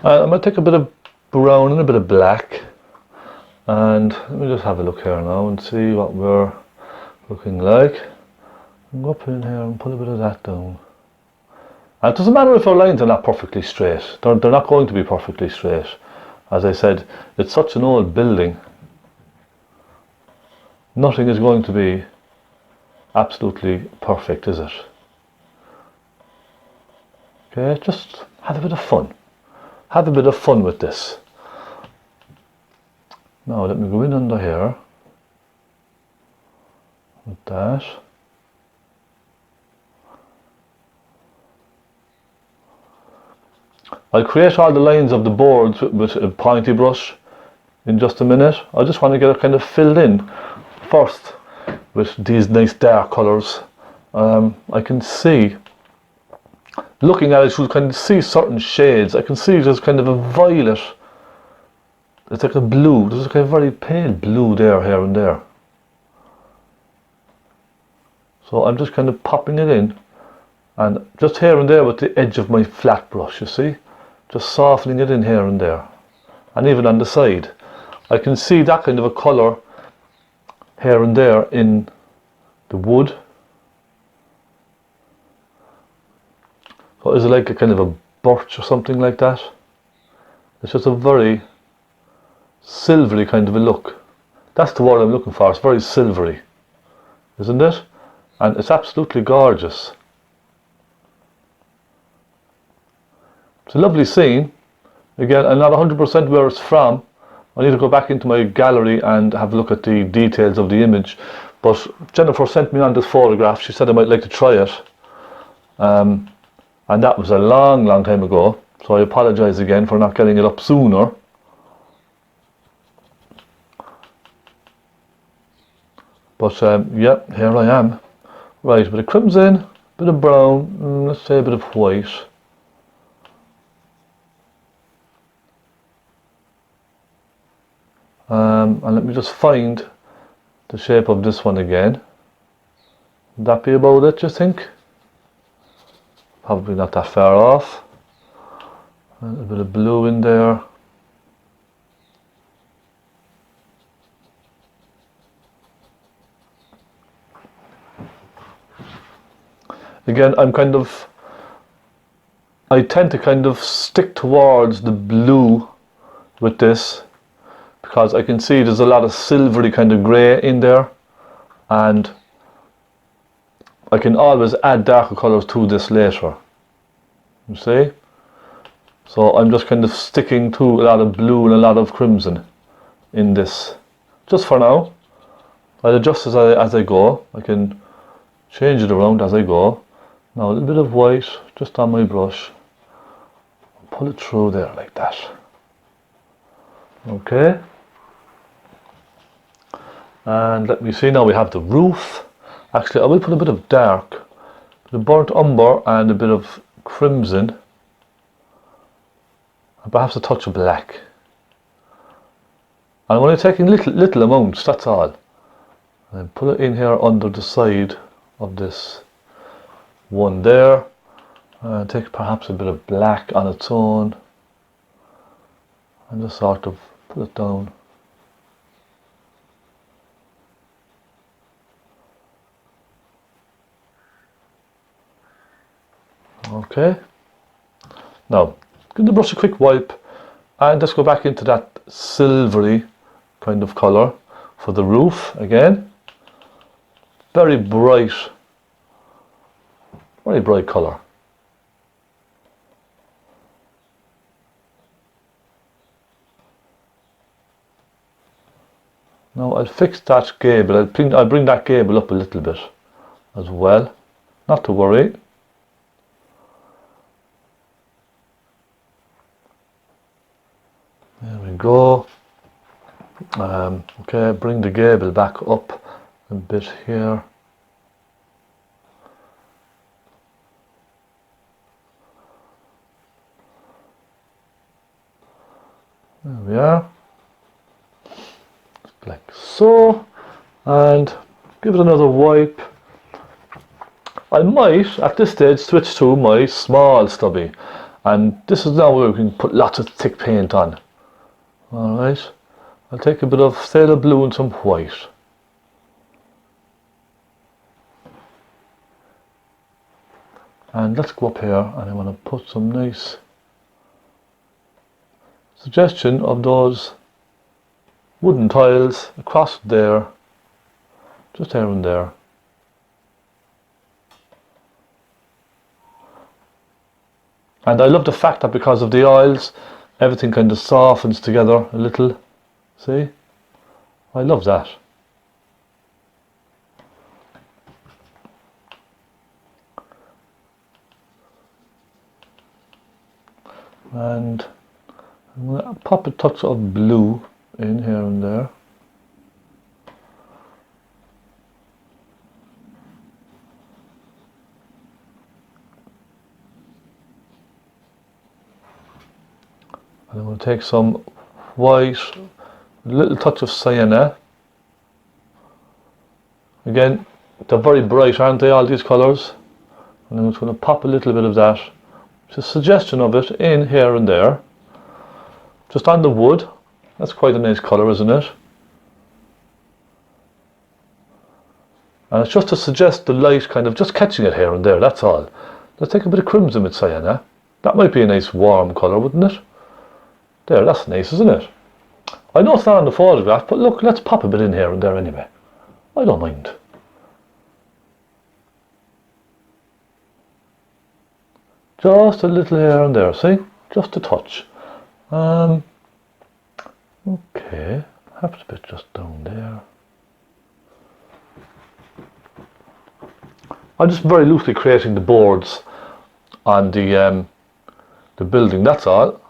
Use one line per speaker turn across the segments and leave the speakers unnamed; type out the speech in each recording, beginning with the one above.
I'm going to take a bit of brown and a bit of black, and let me just have a look here now and see what we're looking like. I'll go up in here and put a bit of that down. And it doesn't matter if our lines are not perfectly straight. They're not going to be perfectly straight. As I said, it's such an old building. Nothing is going to be absolutely perfect, is it? Okay, just have a bit of fun. Have a bit of fun with this. Now let me go in under here with that. I'll create all the lines of the boards with a pointy brush in just a minute. I just want to get it kind of filled in first with these nice dark colours. I can see, looking at it, you can see certain shades. I can see there's kind of a violet, it's like a blue, there's like a very pale blue there, here and there. So I'm just kind of popping it in, and just here and there with the edge of my flat brush, you see, just softening it in here and there, and even on the side. I can see that kind of a colour here and there in the wood. So is it like a kind of a birch or something like that? It's just a very silvery kind of a look. That's the word I'm looking for. It's very silvery, isn't it? And it's absolutely gorgeous. It's a lovely scene. Again, I'm not 100% where it's from. I need to go back into my gallery and have a look at the details of the image. But Jennifer sent me on this photograph. She said I might like to try it. And that was a long, long time ago. So I apologise again for not getting it up sooner. But yeah, here I am. Right, a bit of crimson, a bit of brown, let's say a bit of white. And let me just find the shape of this one again. Would that be about it, you think? Probably not that far off. And a bit of blue in there. Again, I tend to kind of stick towards the blue with this, because I can see there's a lot of silvery kind of grey in there, and I can always add darker colours to this later, you see. So I'm just kind of sticking to a lot of blue and a lot of crimson in this, just for now. I'll adjust as I go. I can change it around as I go. Now a little bit of white just on my brush, pull it through there like that. Okay. And let me see, now we have the roof. Actually, I will put a bit of dark, a bit of burnt umber and a bit of crimson, and perhaps a touch of black. And I'm only taking little amounts, that's all. And put it in here under the side of this one there. And take perhaps a bit of black on its own, and just sort of put it down. Okay, now give the brush a quick wipe, and let's go back into that silvery kind of colour for the roof again. Very bright colour. Now I'll fix that gable. I'll bring that gable up a little bit as well, not to worry. There we go. Okay, bring the gable back up a bit here. There we are. Like so. And give it another wipe. I might at this stage switch to my small stubby, And this is now where we can put lots of thick paint on. Alright, I'll take a bit of sailor blue and some white. And let's go up here, and I want to put some nice suggestion of those wooden tiles across there, just there and there. And I love the fact that because of the oils, everything kind of softens together a little. See? I love that. And I'm going to pop a touch of blue in here and there. And I'm going to take some white, a little touch of sienna. Again, they're very bright, aren't they, all these colours? And I'm just going to pop a little bit of that, just a suggestion of it in here and there. Just on the wood. That's quite a nice colour, isn't it? And it's just to suggest the light kind of just catching it here and there, that's all. Let's take a bit of crimson with sienna. That might be a nice warm colour, wouldn't it? There, that's nice, isn't it? I know it's not on the photograph, but look, let's pop a bit in here and there anyway. I don't mind. Just a little here and there, see? Just a touch. Okay, perhaps a bit just down there. I'm just very loosely creating the boards on the building, that's all.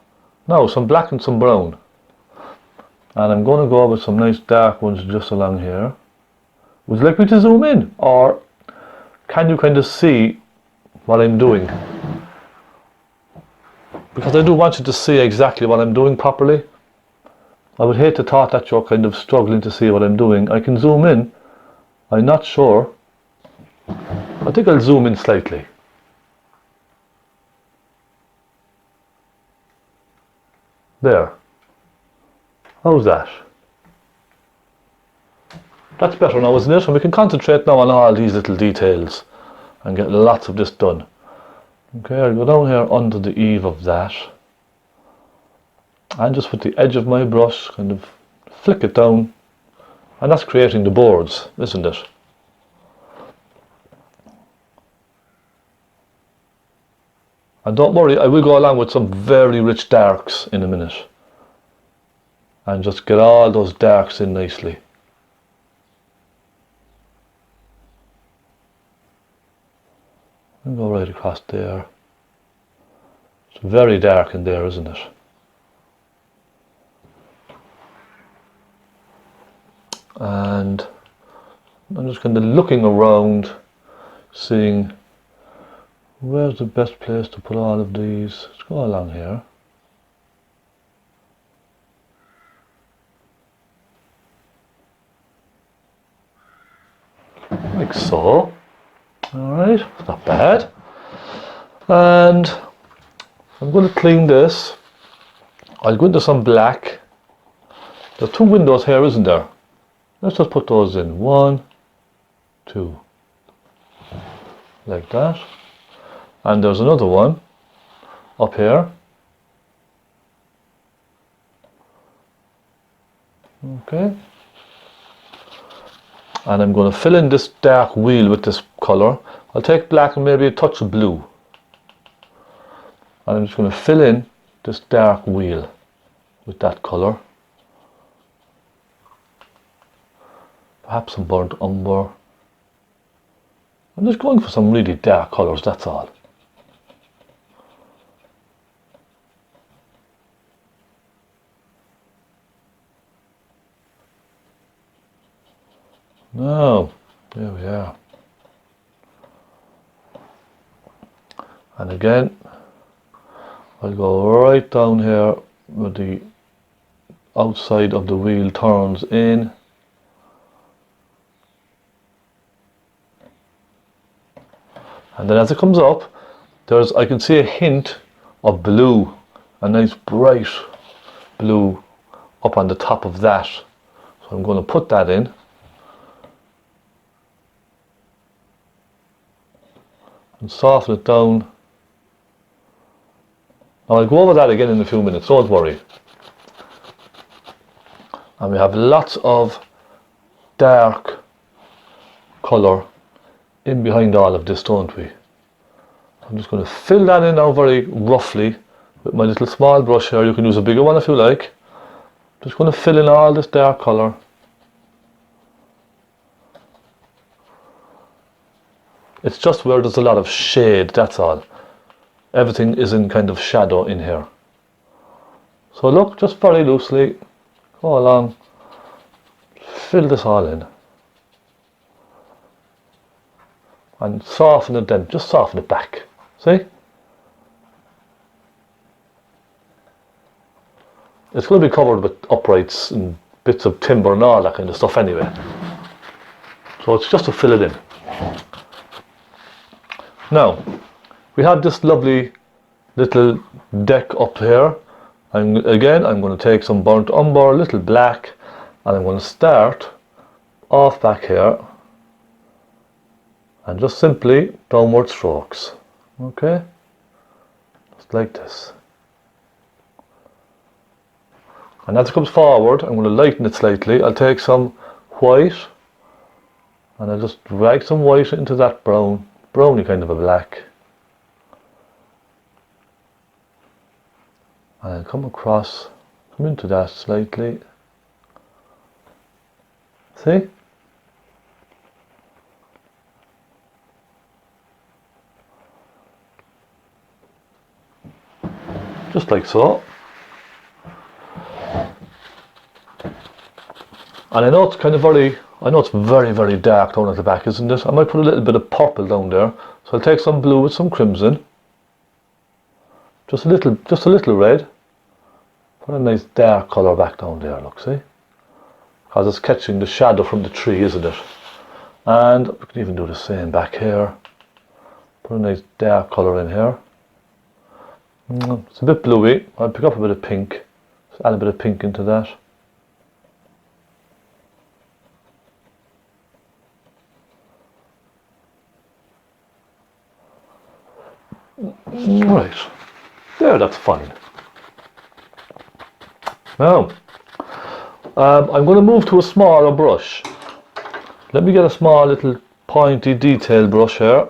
Now some black and some brown. And I'm going to go with some nice dark ones just along here. Would you like me to zoom in? Or can you kind of see what I'm doing? Because I do want you to see exactly what I'm doing properly. I would hate to thought that you're kind of struggling to see what I'm doing. I can zoom in. I'm not sure. I think I'll zoom in slightly. There. How's that? That's better now, isn't it? And we can concentrate now on all these little details and get lots of this done. Okay, I'll go down here under the eave of that. And just with the edge of my brush, kind of flick it down. And that's creating the boards, isn't it? And don't worry, I will go along with some very rich darks in a minute. And just get all those darks in nicely. And go right across there. It's very dark in there, isn't it? And I'm just kind of looking around, seeing where's the best place to put all of these. Let's go along here. Like so. Alright, not bad. And I'm going to clean this. I'll go into some black. There's two windows here, isn't there? Let's just put those in. 1, 2. Like that. And there's another one up here. Okay. And I'm going to fill in this dark wheel with this colour. I'll take black and maybe a touch of blue. And I'm just going to fill in this dark wheel with that colour. Perhaps some burnt umber. I'm just going for some really dark colours, that's all. Now, there we are. And again, I'll go right down here where the outside of the wheel turns in. And then as it comes up, I can see a hint of blue, a nice bright blue up on the top of that. So I'm going to put that in. And soften it down. Now I'll go over that again in a few minutes, don't worry. And we have lots of dark colour in behind all of this, don't we? I'm just going to fill that in now very roughly with my little small brush here. You can use a bigger one if you like. Just going to fill in all this dark colour. It's just where there's a lot of shade, that's all. Everything is in kind of shadow in here. So look, just very loosely, go along, fill this all in. And soften it then, just soften it back. See? It's going to be covered with uprights and bits of timber and all that kind of stuff anyway. So it's just to fill it in. Now, we have this lovely little deck up here. And again, I'm going to take some burnt umber, a little black, and I'm going to start off back here. And just simply downward strokes. Okay? Just like this. And as it comes forward, I'm going to lighten it slightly. I'll take some white and I'll just drag some white into that browny kind of a black. And I'll come across, come into that slightly. See? Just like so. And I know it's kind of very, very dark down at the back, isn't it? I might put a little bit of purple down there. So I'll take some blue with some crimson. Just a little red. Put a nice dark colour back down there, look, see? Because it's catching the shadow from the tree, isn't it? And we can even do the same back here. Put a nice dark colour in here. It's a bit bluey. I'll pick up a bit of pink. Just add a bit of pink into that. Right, there, that's fine. Now, I'm going to move to a smaller brush. Let me get a small little pointy detail brush here.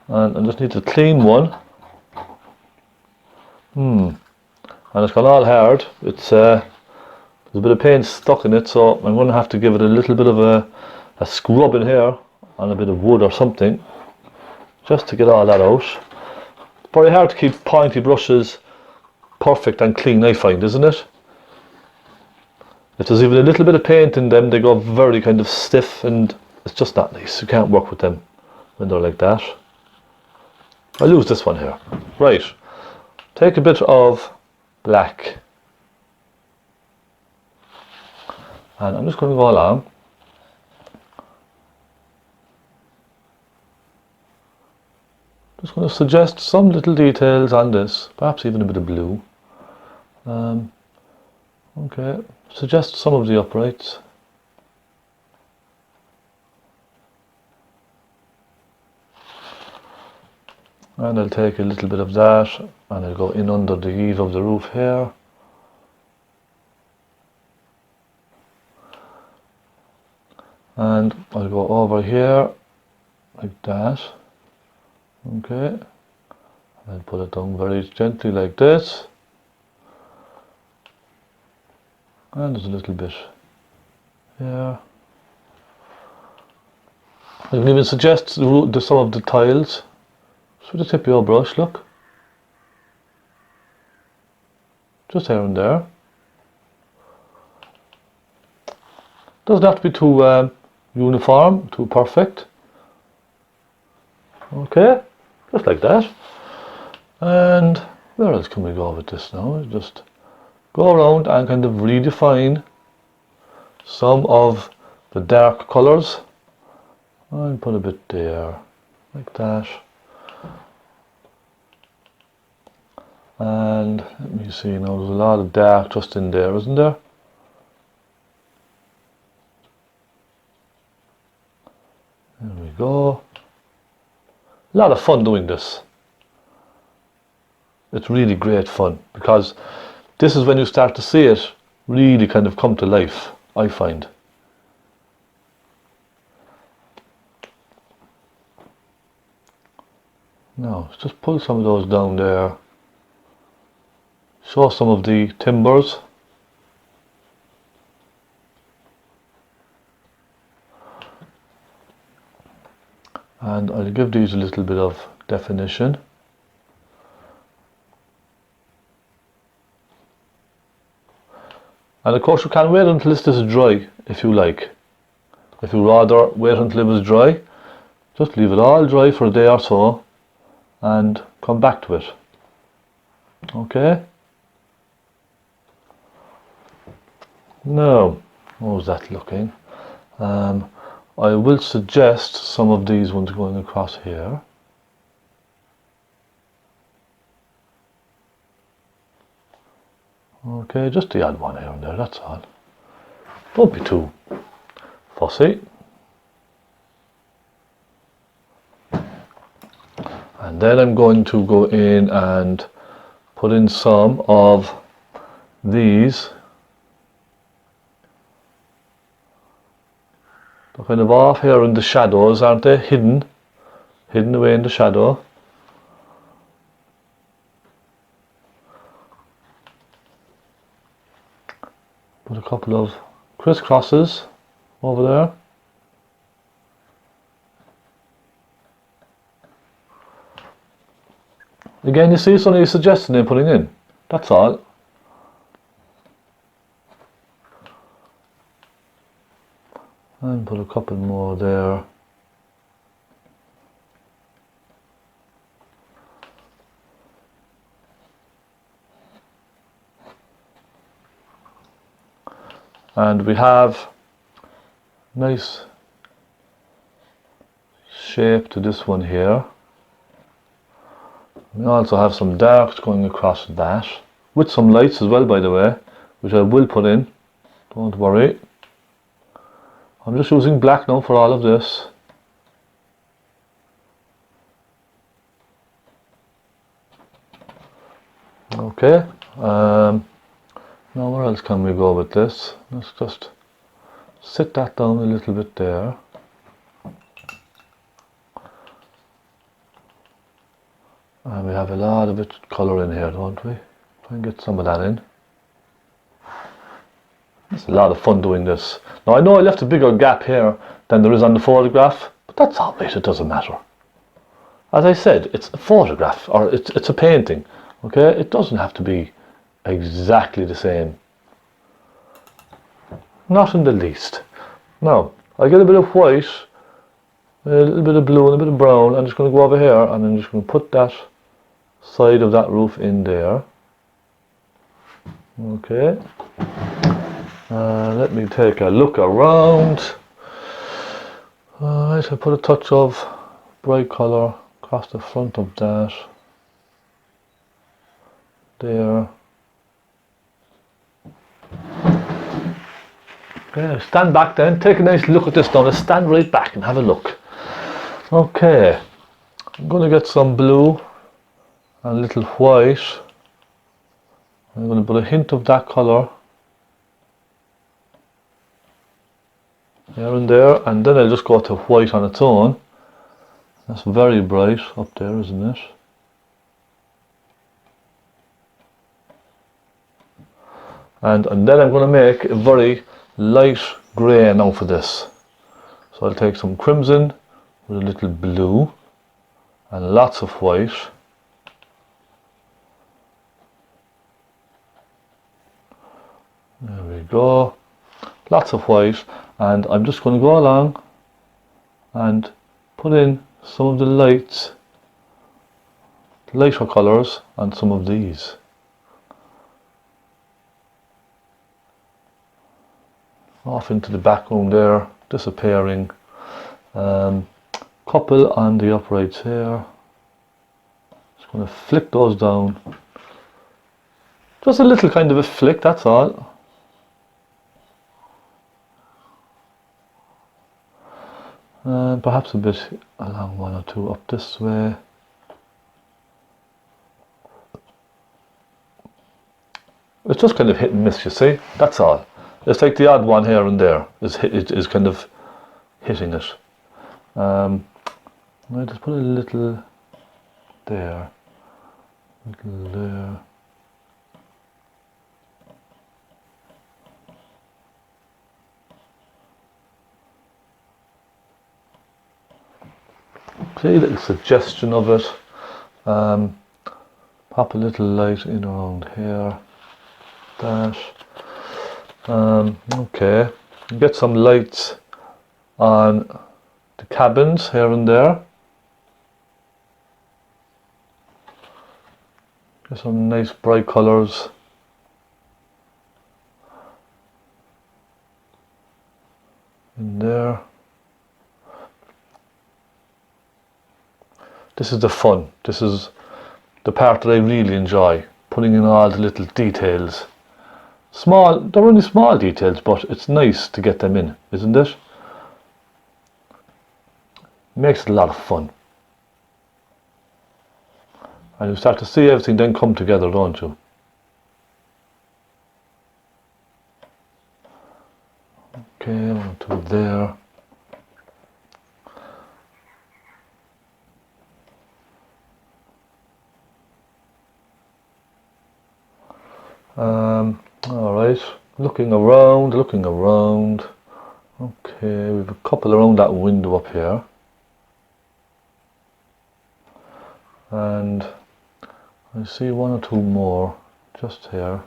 And I just need a clean one. And it's gone all hard. It's there's a bit of paint stuck in it, so I'm going to have to give it a little bit of a scrub in here on a bit of wood or something, just to get all that out. It's very hard to keep pointy brushes perfect and clean, I find, isn't it? If there's even a little bit of paint in them, they go very kind of stiff and it's just not nice. You can't work with them when they're like that. I'll use this one here. Right, take a bit of black and I'm just going to go along. Just going to suggest some little details on this, perhaps even a bit of blue. Okay, suggest some of the uprights. And I'll take a little bit of that and I'll go in under the eave of the roof here. And I'll go over here like that. Okay, I'll put it down very gently like this. And there's a little bit here. I can even suggest some of the tiles. Just with the tip of your brush, look. Just here and there. Doesn't have to be too uniform, too perfect. Okay, just like that. And where else can we go with this now? Just go around and kind of redefine some of the dark colours. And put a bit there, like that. And let me see now, there's a lot of dark just in there, isn't there? There we go. A lot of fun doing this. It's really great fun, because this is when you start to see it really kind of come to life, I find. Now, let's just pull some of those down there. Show some of the timbers. And I'll give these a little bit of definition. And of course you can wait until this is dry if you like. If you rather wait until it was dry, just leave it all dry for a day or so and come back to it. Okay? Now, how's that looking? I will suggest some of these ones going across here. Okay, just the odd one here and there, that's all. Don't be too fussy. And then I'm going to go in and put in some of these. They're kind of off here in the shadows, aren't they? Hidden away in the shadow. Put a couple of crisscrosses over there. Again, you see, it's only a suggestion they're putting in. That's all. And put a couple more there. And we have nice shape to this one here. We also have some darks going across that, with some lights as well, by the way, which I will put in, don't worry. I'm just using black now for all of this. Okay, now where else can we go with this? Let's just sit that down a little bit there. And we have a lot of it colour in here, don't we? Try and get some of that in. It's a lot of fun doing this. Now I know I left a bigger gap here than there is on the photograph, but that's alright, it doesn't matter. As I said, it's a photograph, or it's a painting, okay? It doesn't have to be exactly the same. Not in the least. Now, I get a bit of white, a little bit of blue and a bit of brown. I'm just going to go over here and I'm just going to put that side of that roof in there. Okay. Let me take a look around. Alright, I put a touch of bright colour across the front of that. There. Okay, stand back then, take a nice look at this now. Let's stand right back and have a look. Okay, I'm going to get some blue and a little white. I'm going to put a hint of that colour here and there, and then I'll just go to white on its own. That's very bright up there, isn't it? And then I'm going to make a very light grey now for this. So I'll take some crimson with a little blue and lots of white. There we go. Lots of white, and I'm just going to go along and put in some of the lights, lighter colours on some of these. Off into the background there, disappearing. Couple on the uprights here. Just going to flick those down Just a little kind of a flick, that's all. And perhaps a bit along one or two up this way. It's just kind of hit and miss, you see, that's all. It's like the odd one here and there is kind of hitting it. I just put a little there, little there. See, a little suggestion of it. Pop a little light in around here. That. Okay. Get some lights on the cabins here and there. Get some nice bright colours. In there. This is the fun. This is the part that I really enjoy. Putting in all the little details. Small, they're only small details, but it's nice to get them in, isn't it? Makes it a lot of fun. And you start to see everything then come together, don't you? Okay, one, two there. Alright, looking around. Okay, we've a couple around that window up here. And I see one or two more just here.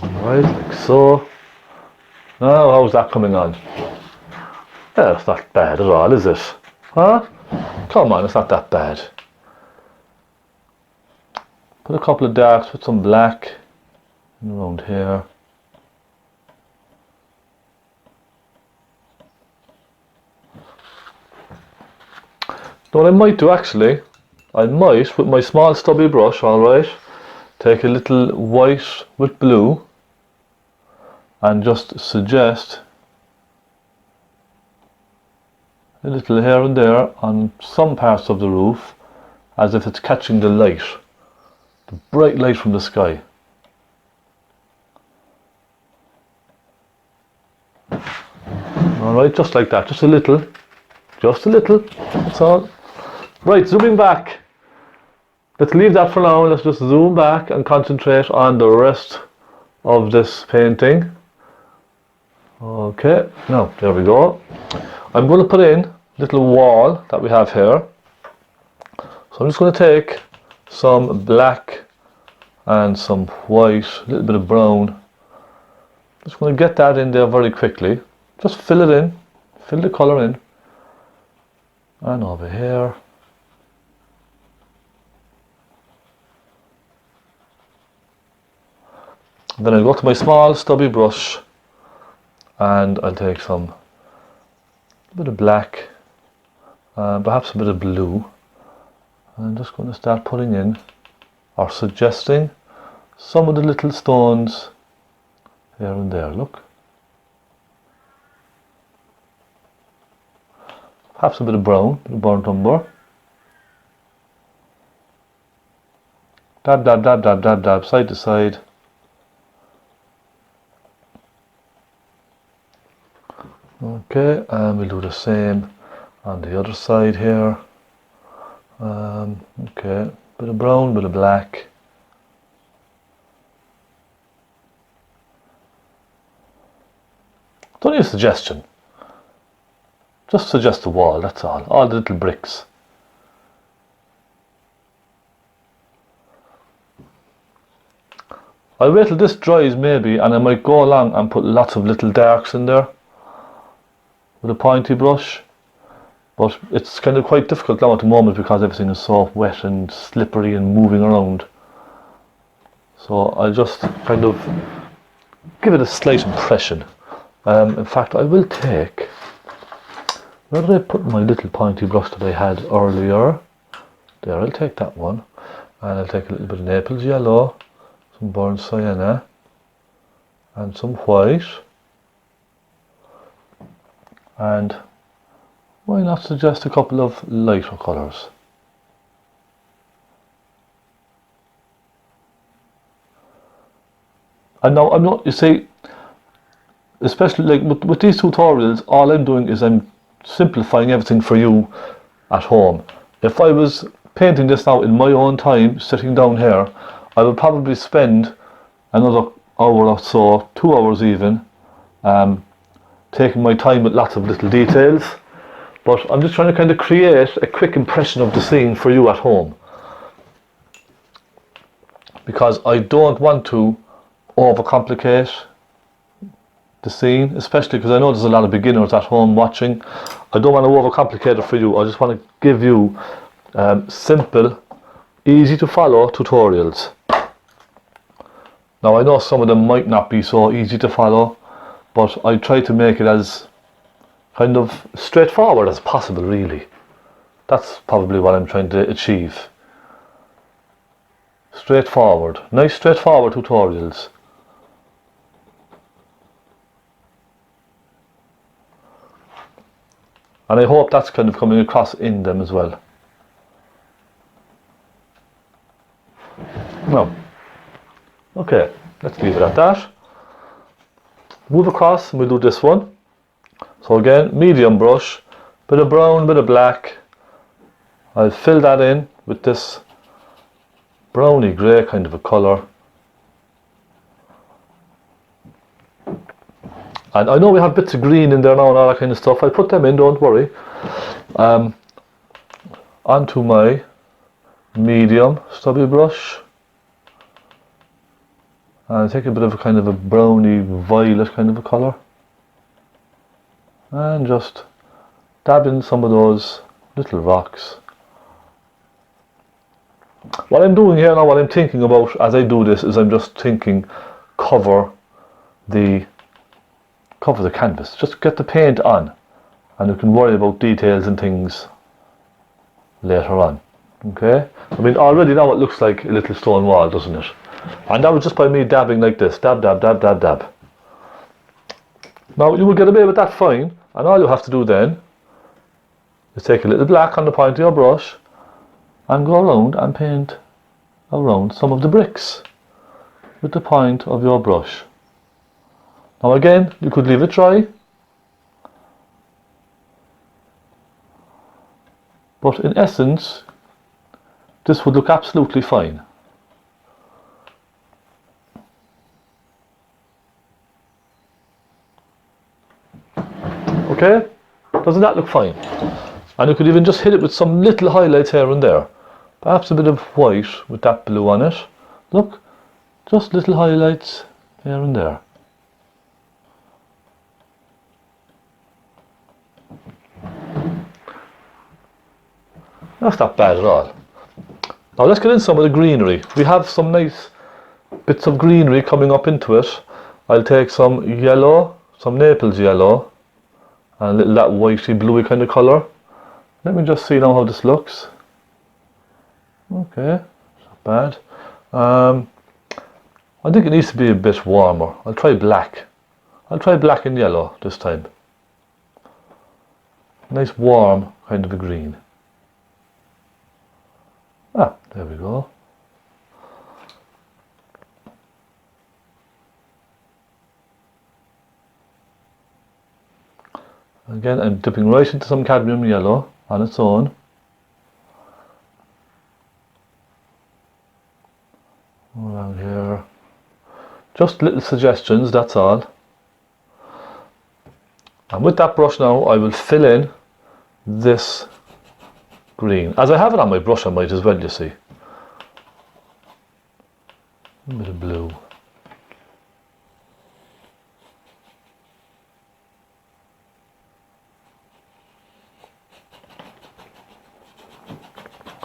Right, like so. Now, how's that coming on? Yeah, it's not bad at all, is it? Huh? Come on, it's not that bad. Put a couple of darks, put some black around here. What I might do actually, I might, with my small stubby brush, alright, take a little white with blue and just suggest a little here and there on some parts of the roof as if it's catching the light, the bright light from the sky. Alright, just like that, just a little, that's all. Right, zooming back. Let's leave that for now. Let's just zoom back and concentrate on the rest of this painting. Okay, now there we go. I'm going to put in a little wall that we have here. So I'm just going to take some black and some white, a little bit of brown. Just going to get that in there very quickly. Just fill it in, fill the colour in. And over here. Then I'll go to my small stubby brush and I'll take a bit of black, perhaps a bit of blue. I'm just going to start putting in or suggesting some of the little stones here and there, look. Perhaps a bit of brown, a bit of burnt umber. Dab, dab, dab, dab, dab, dab, side to side. Okay, and we'll do the same on the other side here. Okay, bit of brown, bit of black. It's only a suggestion. Just suggest the wall, that's all the little bricks. I'll wait till this dries maybe, and I might go along and put lots of little darks in there with a pointy brush, but it's kind of quite difficult now at the moment because everything is so wet and slippery and moving around. So I'll just kind of give it a slight impression. In fact, I will take, Where did I put my little pointy brush that I had earlier? There, I'll take that one. And I'll take a little bit of Naples yellow, some burnt sienna, and some white. And why not suggest a couple of lighter colours? And now I'm not, you see, especially like with these tutorials, all I'm doing is I'm simplifying everything for you at home. If I was painting this now in my own time, sitting down here, I would probably spend another hour or so, 2 hours even, taking my time with lots of little details. But I'm just trying to kind of create a quick impression of the scene for you at home, because I don't want to overcomplicate the scene, especially because I know there's a lot of beginners at home watching. I don't want to overcomplicate it for you. I just want to give you simple, easy to follow tutorials. Now I know some of them might not be so easy to follow, but I try to make it as kind of straightforward as possible, really. That's probably what I'm trying to achieve. Straightforward, nice straightforward tutorials. And I hope that's kind of coming across in them as well. No. Okay, let's leave it at that. Move across and we'll do this one. So again, medium brush, bit of brown, bit of black. I'll fill that in with this browny grey kind of a colour. And I know we have bits of green in there now and all that kind of stuff. I'll put them in, don't worry. Onto my medium stubby brush. And take a bit of a kind of a browny violet kind of a colour. And just dab in some of those little rocks. What I'm doing here now, what I'm thinking about as I do this, is I'm just thinking cover the canvas. Just get the paint on, and you can worry about details and things later on. Okay? I mean, already now it looks like a little stone wall, doesn't it? And that was just by me dabbing like this. Dab, dab, dab, dab, dab. Now you will get away with that fine, and all you have to do then is take a little black on the point of your brush and go around and paint around some of the bricks with the point of your brush. Now again, you could leave it dry, but in essence this would look absolutely fine. Okay, doesn't that look fine? And you could even just hit it with some little highlights here and there. Perhaps a bit of white with that blue on it. Look, just little highlights here and there. That's not bad at all. Now let's get in some of the greenery. We have some nice bits of greenery coming up into it. I'll take some yellow, some Naples yellow, and a little that whitey bluey kind of colour. Let me just see now how this looks. Okay, not bad. I think it needs to be a bit warmer. I'll try black. I'll try black and yellow this time. Nice warm kind of a green. Ah, there we go. Again, I'm dipping right into some cadmium yellow on its own. Around here. Just little suggestions, that's all. And with that brush now, I will fill in this green. As I have it on my brush, I might as well, you see. A bit of blue.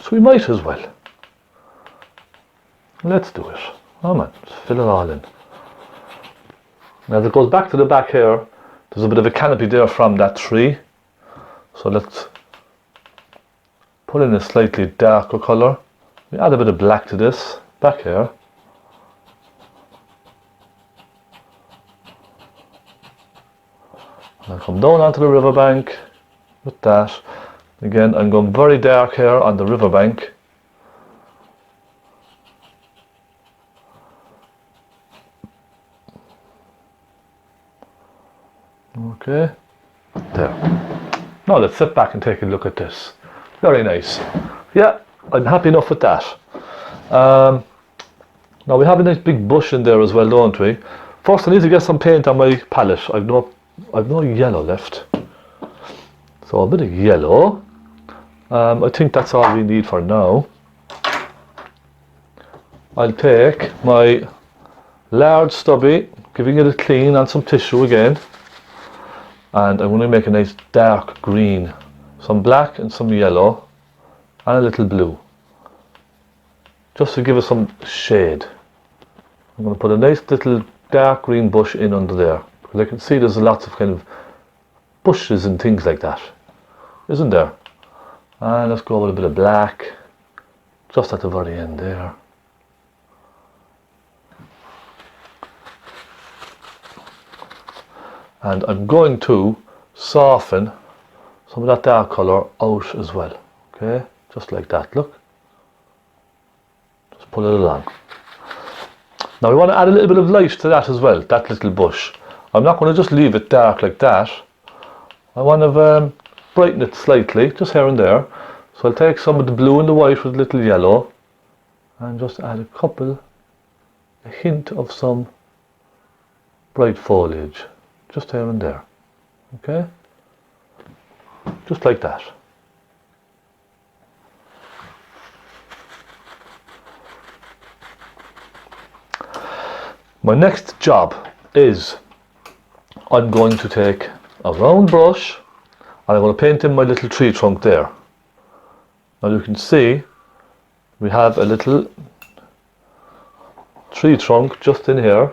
So we might as well. Let's do it. Oh man, just fill it all in. Now as it goes back to the back here, there's a bit of a canopy there from that tree. So let's put in a slightly darker colour. We add a bit of black to this back here. And I'll come down onto the riverbank with that. Again, I'm going very dark here on the riverbank. Okay, there. Now let's sit back and take a look at this. Very nice. Yeah, I'm happy enough with that. Now we have a nice big bush in there as well, don't we? First I need to get some paint on my palette. I've no yellow left. So a bit of yellow. I think that's all we need for now. I'll take my large stubby, giving it a clean and some tissue again. And I'm going to make a nice dark green. Some black and some yellow. And a little blue. Just to give it some shade. I'm going to put a nice little dark green bush in under there. Because I can see there's lots of kind of bushes and things like that. Isn't there? And let's go with a bit of black. Just at the very end there. And I'm going to soften some of that dark colour out as well. Okay, just like that, look. Just pull it along. Now we want to add a little bit of light to that as well, that little bush. I'm not going to just leave it dark like that. I want to brighten it slightly, just here and there. So I'll take some of the blue and the white with a little yellow and just add a hint of some bright foliage. Just here and there, okay? Just like that. My next job is I'm going to take a round brush and I'm going to paint in my little tree trunk there. Now you can see we have a little tree trunk just in here.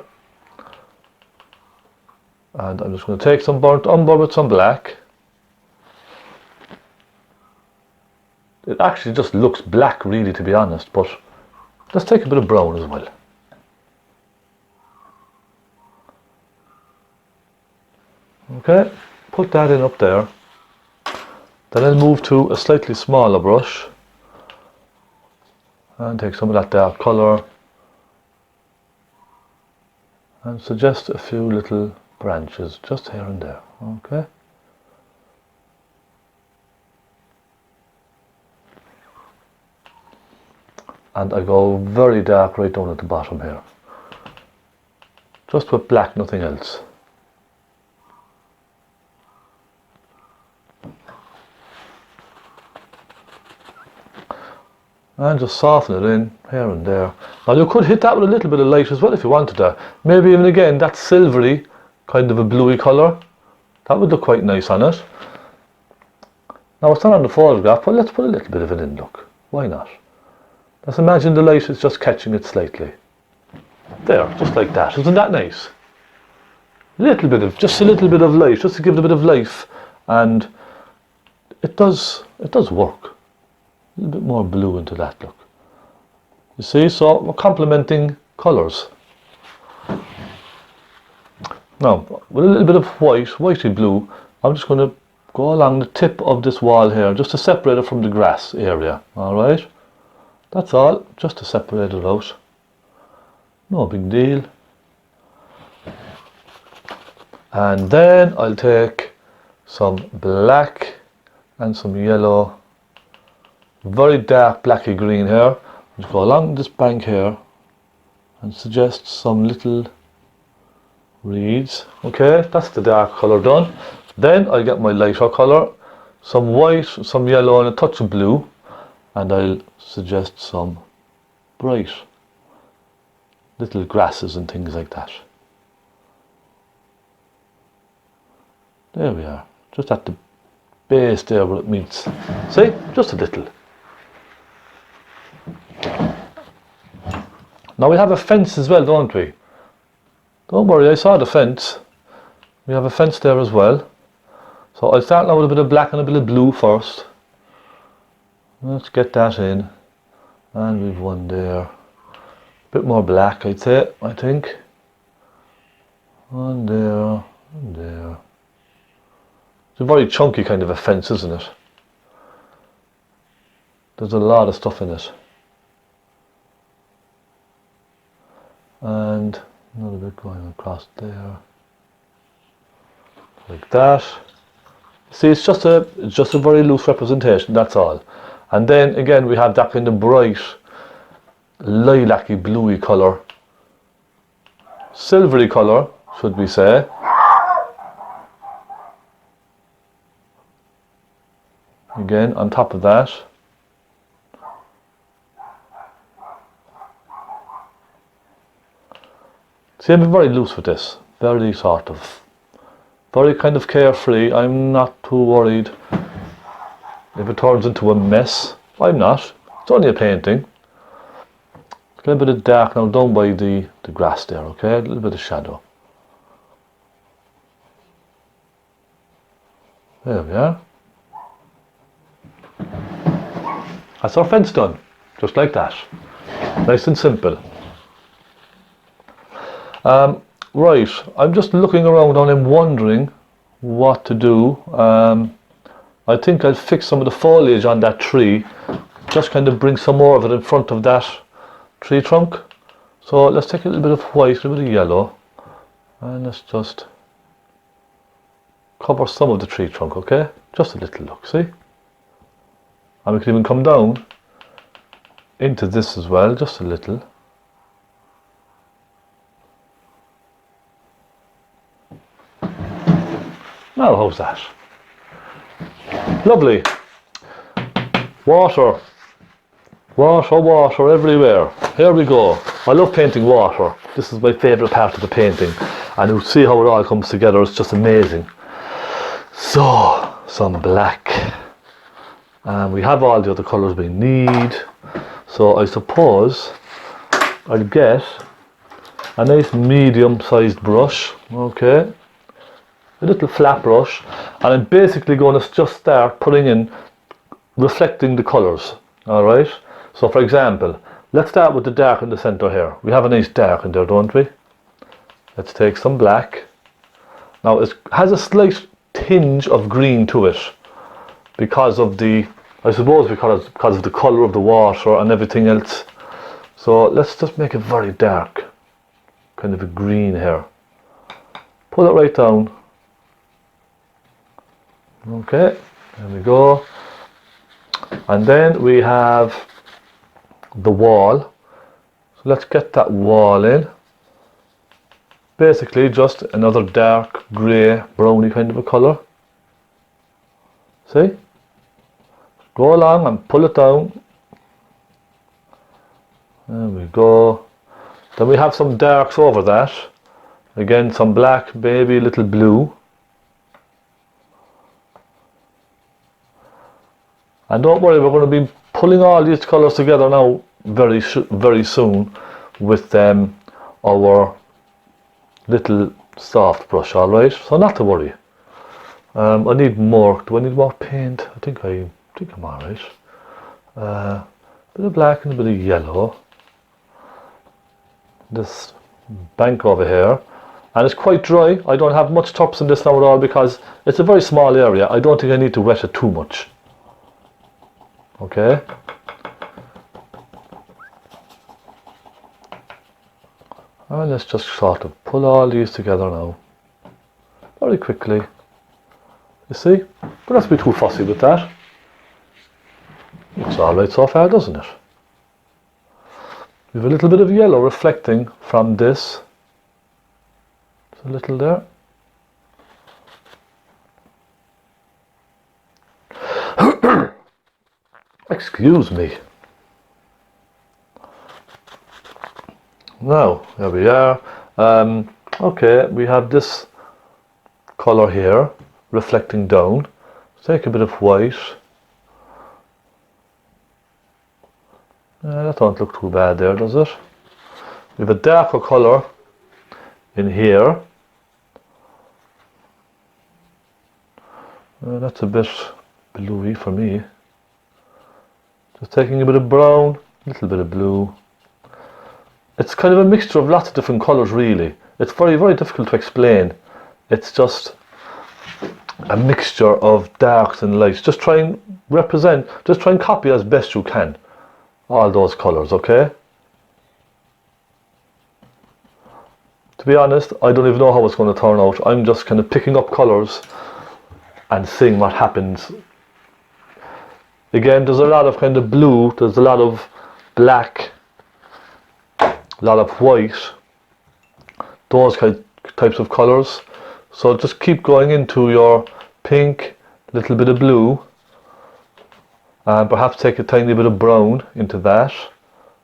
And I'm just going to take some burnt umber with some black. It actually just looks black really, to be honest, but let's take a bit of brown as well. Okay, put that in up there. Then I'll move to a slightly smaller brush and take some of that dark colour and suggest a few little branches just here and there, okay? And I go very dark right down at the bottom here. Just with black, nothing else. And just soften it in here and there. Now you could hit that with a little bit of light as well if you wanted to. Maybe even again that silvery, kind of a bluey colour. That would look quite nice on it. Now it's not on the photograph, but let's put a little bit of it in, look. Why not? Let's imagine the light is just catching it slightly. There, just like that. Isn't that nice? Just a little bit of light, just to give it a bit of life. And it does work. A little bit more blue into that, look. You see, so we're complementing colours. Now, with a little bit of whitey blue, I'm just going to go along the tip of this wall here, just to separate it from the grass area, alright? That's all, just to separate it out. No big deal. And then I'll take some black and some yellow, very dark blacky green here. Just go along this bank here and suggest some little reeds. Okay, that's the dark colour done. Then I'll get my lighter colour, some white, some yellow and a touch of blue, and I'll suggest some bright little grasses and things like that. There we are, just at the base there where it meets. See, just a little. Now we have a fence as well, don't we? Don't worry, I saw the fence. We have a fence there as well. So I'll start now with a bit of black and a bit of blue first. Let's get that in. And we've one there. A bit more black, I'd say, I think. One there, and there. It's a very chunky kind of a fence, isn't it? There's a lot of stuff in it. And another bit going across there. Like that. See, it's just a very loose representation, that's all. And then again we have that kind of bright lilac-y bluey colour. Silvery colour, should we say. Again, on top of that. See, I'm very loose with this. Very sort of, very kind of carefree. I'm not too worried if it turns into a mess. I'm not. It's only a painting. A little bit of dark now down by the grass there, okay? A little bit of shadow. There we are. That's our fence done, just like that. Nice and simple. Right, I'm just looking around and I'm wondering what to do. I think I'll fix some of the foliage on that tree, just kind of bring some more of it in front of that tree trunk. So let's take a little bit of white, a little bit of yellow, and let's just cover some of the tree trunk, okay? Just a little, look, see? And we can even come down into this as well, just a little. Now, how's that? Lovely. Water. Water, water everywhere. Here we go. I love painting water. This is my favourite part of the painting. And you'll see how it all comes together. It's just amazing. So, some black. And we have all the other colours we need. So I suppose I'll get a nice medium-sized brush. Okay. A little flat brush, and I'm basically going to just start putting in, reflecting the colours. Alright, so for example, let's start with the dark in the centre here. We have a nice dark in there, don't we? Let's take some black. Now it has a slight tinge of green to it because of the, I suppose because of the colour of the water and everything else. So let's just make it very dark, kind of a green here. Pull it right down. Okay, there we go. And then we have the wall. So let's get that wall in. Basically just another dark grey browny kind of a colour. See? Go along and pull it down. There we go. Then we have some darks over that. Again, some black, maybe a little blue. And don't worry, we're going to be pulling all these colours together now very soon with our little soft brush, alright? So not to worry. I need more. Do I need more paint? I think I'm alright. A bit of black and a bit of yellow. This bank over here. And it's quite dry. I don't have much tops in this now at all because it's a very small area. I don't think I need to wet it too much. Okay. And let's just sort of pull all these together now. Very quickly. You see? But let's be too fussy with that. Looks alright so far, doesn't it? We have a little bit of yellow reflecting from this. Just a little there. Excuse me. Now, there we are. Okay, we have this colour here reflecting down. Take a bit of white. That don't look too bad there, does it? We have a darker colour in here. That's a bit bluey for me. Just taking a bit of brown, a little bit of blue. It's kind of a mixture of lots of different colours really. It's very, very difficult to explain. It's just a mixture of darks and lights. Just try and represent, just try and copy as best you can all those colours, okay? To be honest, I don't even know how it's going to turn out. I'm just kind of picking up colours and seeing what happens. Again, there's a lot of kind of blue, there's a lot of black, a lot of white, those types of colours. So just keep going into your pink, little bit of blue, and perhaps take a tiny bit of brown into that.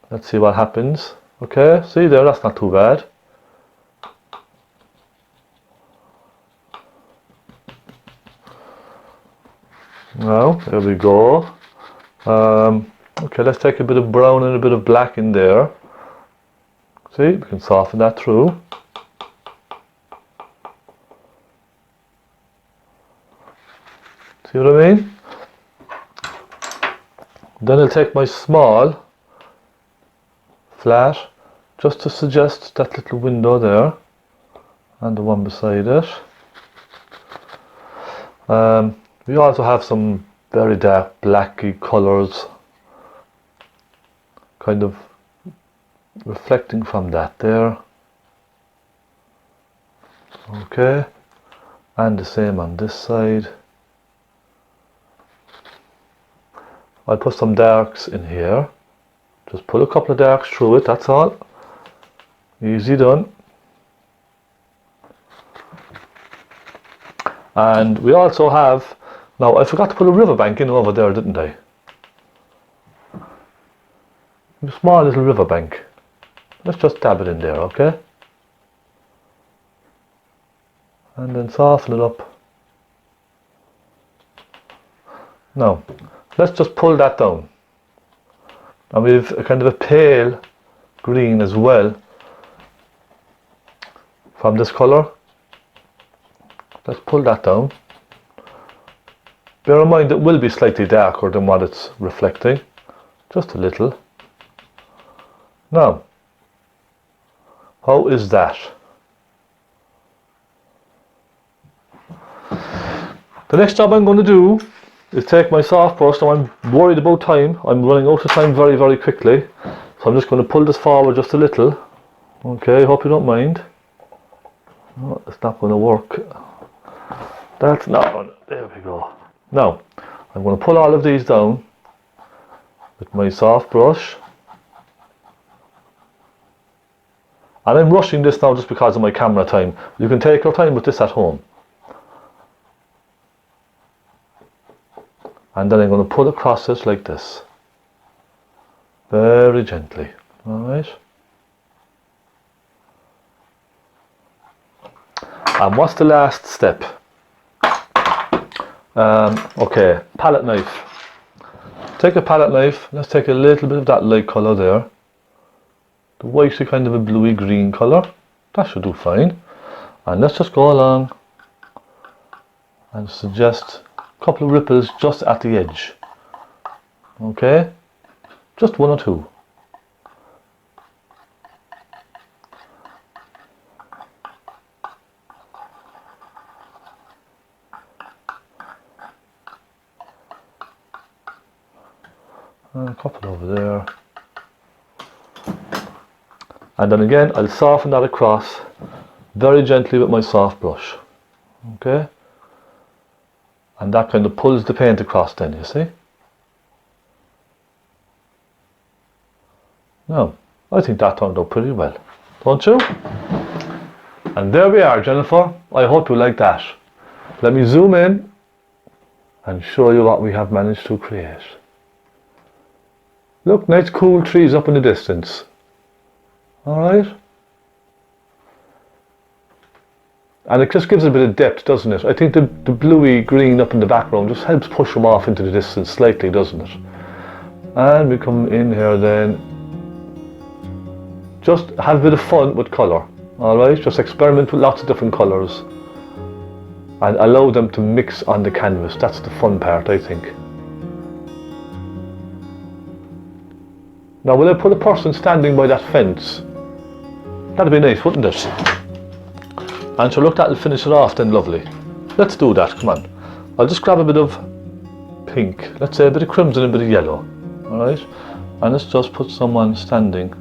Let's see what happens. Okay, see there, that's not too bad. Now, there we go. Okay, let's take a bit of brown and a bit of black in there. See, we can soften that through. See what I mean? Then I'll take my small flat, just to suggest that little window there, and the one beside it. We also have some very dark blacky colours kind of reflecting from that there. Okay, and the same on this side. I'll put some darks in here. Just put a couple of darks through it, that's all. Easy done. And we also have, now I forgot to put a riverbank in over there, didn't I? A small little riverbank. Let's just dab it in there, okay? And then soften it up. Now, let's just pull that down. And we've a kind of a pale green as well from this colour. Let's pull that down. Bear in mind it will be slightly darker than what it's reflecting, just a little. Now, how is that? The next job I'm going to do is take my soft brush. Now I'm worried about time. I'm running out of time very, very quickly. So I'm just going to pull this forward just a little. Okay, hope you don't mind. Oh, it's not going to work. That's not going to, there we go. Now, I'm going to pull all of these down with my soft brush. And I'm rushing this now just because of my camera time. You can take your time with this at home. And then I'm going to pull across it like this. Very gently. Alright. And what's the last step? Okay, palette knife. Take a palette knife. Let's take a little bit of that light colour there. The whitey kind of a bluey green colour. That should do fine. And let's just go along and suggest a couple of ripples just at the edge. Okay? Just one or two. And a couple over there. And then again, I'll soften that across very gently with my soft brush. Okay? And that kind of pulls the paint across then, you see? Now, I think that turned out pretty well. Don't you? And there we are, Jennifer. I hope you like that. Let me zoom in and show you what we have managed to create. Look, nice cool trees up in the distance. Alright? And it just gives a bit of depth, doesn't it? I think the bluey green up in the background just helps push them off into the distance slightly, doesn't it? And we come in here then. Just have a bit of fun with colour. Alright? Just experiment with lots of different colours. and allow them to mix on the canvas. That's the fun part, I think. Now will I put a person standing by that fence? That'd be nice, wouldn't it? And so look, that'll finish it off then, lovely. Let's do that, come on. I'll just grab a bit of pink, let's say a bit of crimson and a bit of yellow, alright? And let's just put someone standing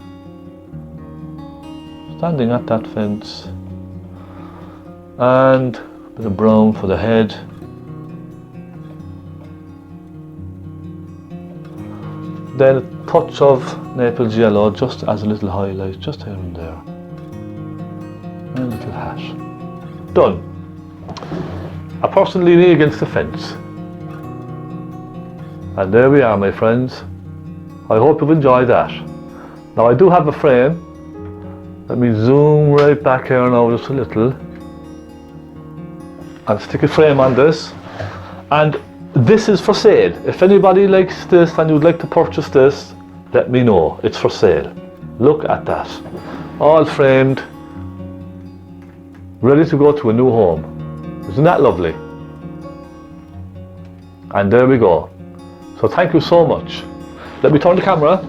at that fence. And a bit of brown for the head. Then a touch of Naples yellow just as a little highlight, just here and there. And a little hat. Done. A person leaning against the fence. And there we are, my friends. I hope you've enjoyed that. Now I do have a frame. Let me zoom right back here now just a little. And stick a frame on this. And this is for sale. If anybody likes this and you'd like to purchase this, let me know. It's for sale. Look at that. All framed. Ready to go to a new home. Isn't that lovely? And there we go. So thank you so much. Let me turn the camera.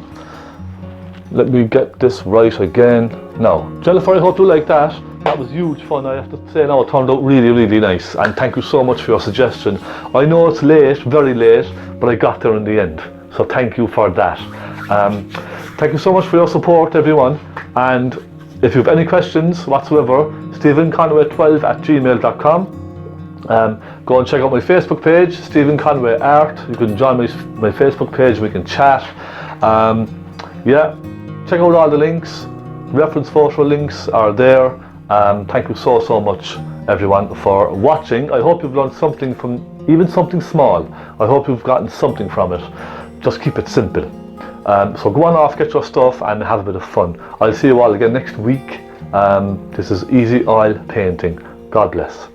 Let me get this right again. Now, Jennifer, I hope you like that. That was huge fun, I have to say now. It turned out really, really nice. And thank you so much for your suggestion. I know it's late, very late, but I got there in the end. So thank you for that. Thank you so much for your support, everyone. And if you have any questions whatsoever, stephenconway12@gmail.com. Go and check out my Facebook page, Stephen Conway Art. You can join my Facebook page, we can chat. Yeah, check out all the links. Reference photo links are there. Thank you so much, everyone, for watching. I hope you've learned something from, even something small. I hope you've gotten something from it. Just keep it simple. So go on off, get your stuff and have a bit of fun. I'll see you all again next week. This is Easy Oil Painting. God bless.